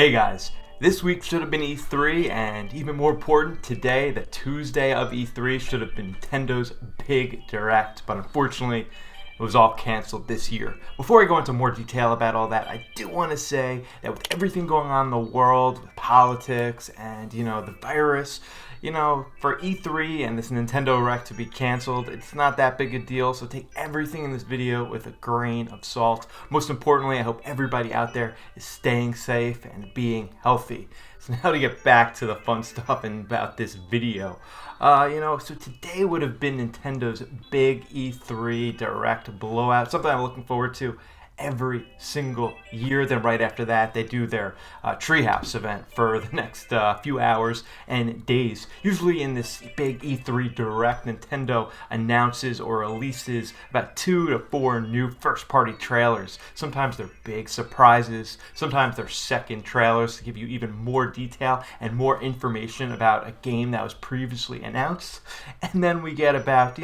Hey guys, this week should have been E3, and even more important, today, the Tuesday of E3, should have been Nintendo's big direct, but unfortunately, it was all canceled this year. Before I go into more detail about all that, I do want to say that with everything going on in the world, with politics and, the virus, for E3 and this Nintendo Direct to be canceled, it's not that big a deal, so take everything in this video with a grain of salt. Most importantly, I hope everybody out there is staying safe and being healthy. So now to get back to the fun stuff and about this video. So today would have been Nintendo's big E3 Direct blowout, something I'm looking forward to every single year. Then right after that, they do their Treehouse event for the next few hours and days. Usually in this big E3 Direct, Nintendo announces or releases about 2 to 4 new first-party trailers. Sometimes they're big surprises. Sometimes they're second trailers to give you even more detail and more information about a game that was previously announced. And then we get about,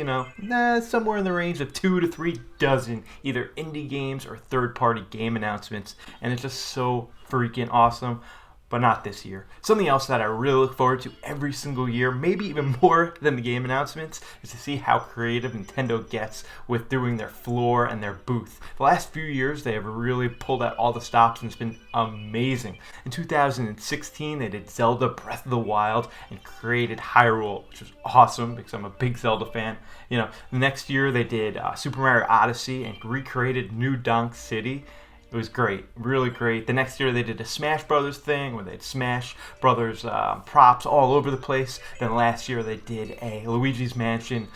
somewhere in the range of 2 to 3 dozen either indie games or third-party game announcements, and it's just so freaking awesome. But not this year. Something else that I really look forward to every single year, maybe even more than the game announcements, is to see how creative Nintendo gets with doing their floor and their booth. The last few years, they have really pulled out all the stops, and it's been amazing. In 2016, they did Zelda Breath of the Wild and created Hyrule, which was awesome because I'm a big Zelda fan. The next year, they did Super Mario Odyssey and recreated New Donk City. It was great, really great. The next year they did a Smash Brothers thing where they had Smash Brothers props all over the place. Then last year they did a Luigi's Mansion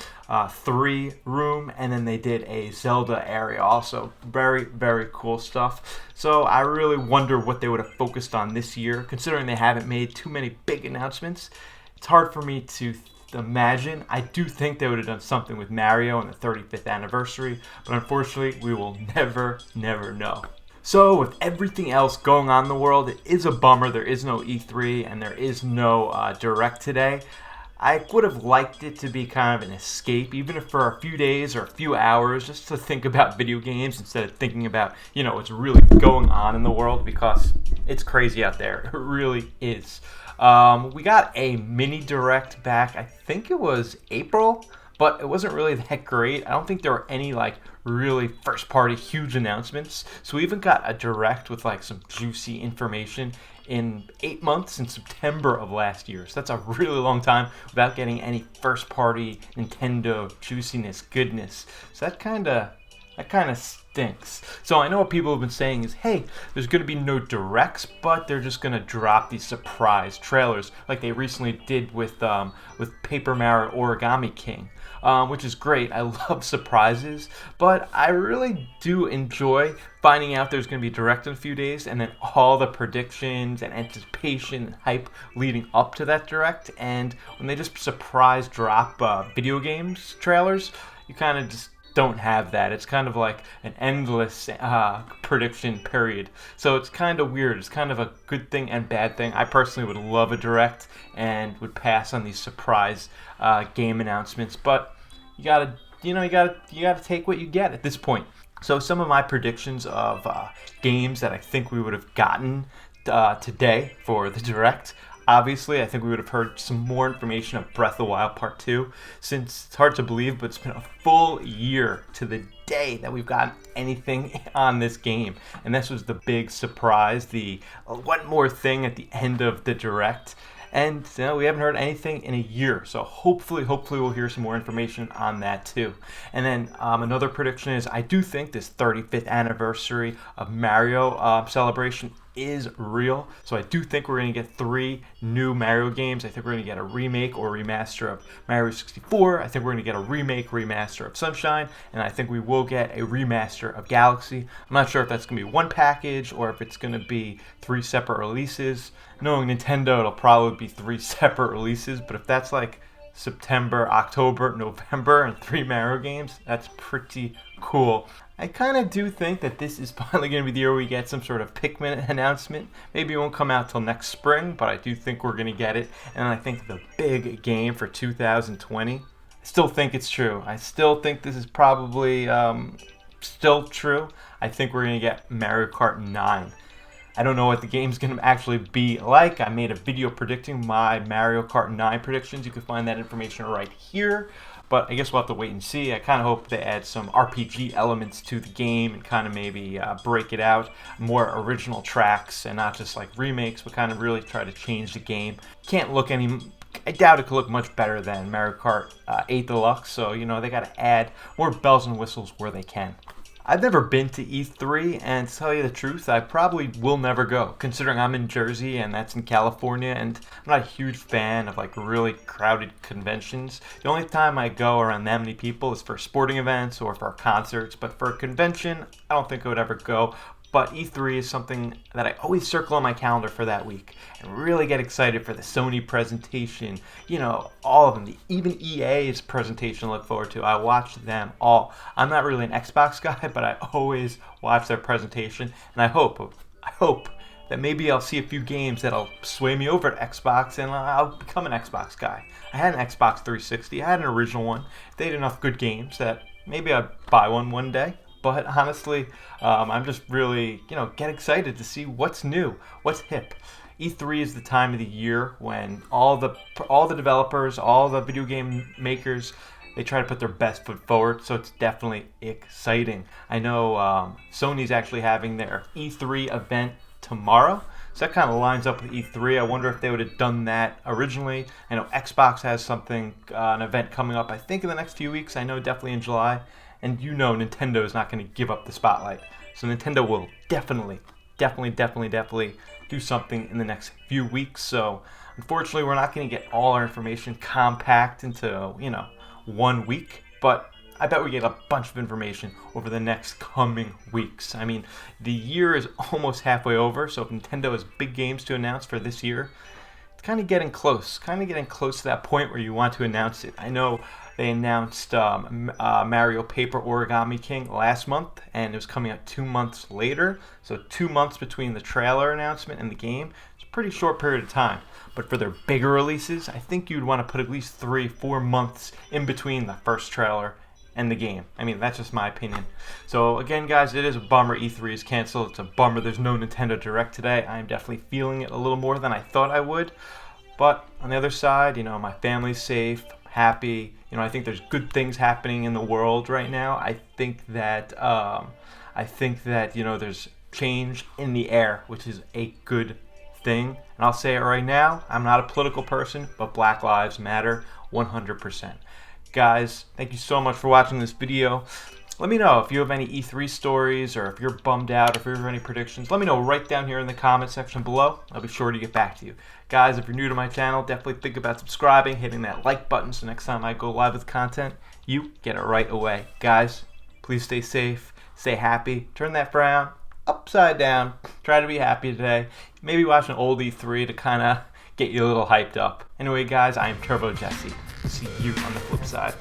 3 room, and then they did a Zelda area also. Very, very cool stuff. So I really wonder what they would have focused on this year, considering they haven't made too many big announcements. It's hard for me to imagine. I do think they would have done something with Mario on the 35th anniversary, but unfortunately we will never know. So with everything else going on in the world, it is a bummer there is no E3 and there is no Direct today. I would have liked it to be kind of an escape, even if for a few days or a few hours, just to think about video games instead of thinking about, what's really going on in the world, because it's crazy out there. It really is. We got a mini Direct back, I think it was April, but it wasn't really that great. I don't think there were any really first party huge announcements. So we even got a Direct with some juicy information in 8 months in September of last year. So that's a really long time without getting any first party Nintendo juiciness, goodness. So that kind of stinks. So I know what people have been saying is, hey, there's going to be no Directs, but they're just going to drop these surprise trailers like they recently did with Paper Mario Origami King. Which is great. I love surprises, but I really do enjoy finding out there's going to be a Direct in a few days, and then all the predictions and anticipation and hype leading up to that Direct. And when they just surprise drop video games trailers, you kind of just don't have that. It's kind of like an endless prediction period. So it's kind of weird. It's kind of a good thing and bad thing. I personally would love a Direct and would pass on these surprise game announcements, but you gotta take what you get at this point. So some of my predictions of games that I think we would have gotten today for the Direct. Obviously, I think we would have heard some more information of Breath of the Wild Part 2, since it's hard to believe, but it's been a full year to the day that we've gotten anything on this game. And this was the big surprise, the one more thing at the end of the Direct. And we haven't heard anything in a year, so hopefully we'll hear some more information on that too. And then another prediction is I do think this 35th anniversary of Mario celebration is real. So I do think we're going to get 3 new Mario games. I think we're going to get a remake or remaster of Mario 64. I think we're going to get a remaster of Sunshine. And I think we will get a remaster of Galaxy. I'm not sure if that's going to be one package or if it's going to be 3 separate releases. Knowing Nintendo, it'll probably be 3 separate releases. But if that's September, October, November, and 3 Mario games, that's pretty cool. I kind of do think that this is finally going to be the year we get some sort of Pikmin announcement. Maybe it won't come out till next spring, but I do think we're going to get it. And I think the big game for 2020, I still think it's true. I still think this is probably still true. I think we're going to get Mario Kart 9. I don't know what the game's going to actually be like. I made a video predicting my Mario Kart 9 predictions. You can find that information right here. But I guess we'll have to wait and see. I kind of hope they add some RPG elements to the game and kind of maybe break it out. More original tracks and not just like remakes, but kind of really try to change the game. Can't look any... I doubt it could look much better than Mario Kart 8 Deluxe. So, you know, they got to add more bells and whistles where they can. I've never been to E3, and to tell you the truth, I probably will never go, considering I'm in Jersey and that's in California, and I'm not a huge fan of like really crowded conventions. The only time I go around that many people is for sporting events or for concerts, but for a convention, I don't think I would ever go. But E3 is something that I always circle on my calendar for that week and really get excited for the Sony presentation. You know, all of them. Even EA's presentation I look forward to. I watch them all. I'm not really an Xbox guy, but I always watch their presentation. And I hope that maybe I'll see a few games that'll sway me over to Xbox and I'll become an Xbox guy. I had an Xbox 360. I had an original one. They had enough good games that maybe I'd buy one day. But honestly, I'm just really, get excited to see what's new, what's hip. E3 is the time of the year when all the developers, all the video game makers, they try to put their best foot forward. So it's definitely exciting. I know Sony's actually having their E3 event tomorrow. So that kind of lines up with E3. I wonder if they would have done that originally. I know Xbox has something, an event coming up, I think in the next few weeks. I know definitely in July. And you know Nintendo is not going to give up the spotlight. So Nintendo will definitely do something in the next few weeks. So unfortunately, we're not going to get all our information compact into, 1 week. But I bet we get a bunch of information over the next coming weeks. I mean, the year is almost halfway over. So if Nintendo has big games to announce for this year, it's kind of getting close to that point where you want to announce it. I know they announced Mario Paper Origami King last month, and it was coming out 2 months later. So 2 months between the trailer announcement and the game. It's a pretty short period of time. But for their bigger releases, I think you'd want to put at least 3-4 months in between the first trailer and the game. I mean, that's just my opinion. So again, guys, it is a bummer E3 is canceled. It's a bummer there's no Nintendo Direct today. I'm definitely feeling it a little more than I thought I would. But on the other side, my family's safe, happy. I think there's good things happening in the world right now. I think that there's change in the air, which is a good thing. And I'll say it right now, I'm not a political person, but Black Lives Matter 100%. Guys, thank you so much for watching this video. Let me know if you have any E3 stories or if you're bummed out or if you have any predictions. Let me know right down here in the comment section below. I'll be sure to get back to you. Guys, if you're new to my channel, definitely think about subscribing, hitting that like button so next time I go live with content, you get it right away. Guys, please stay safe, stay happy, turn that frown upside down. Try to be happy today. Maybe watch an old E3 to kind of get you a little hyped up. Anyway, guys, I am Turbo Jesse. See you on the flip side.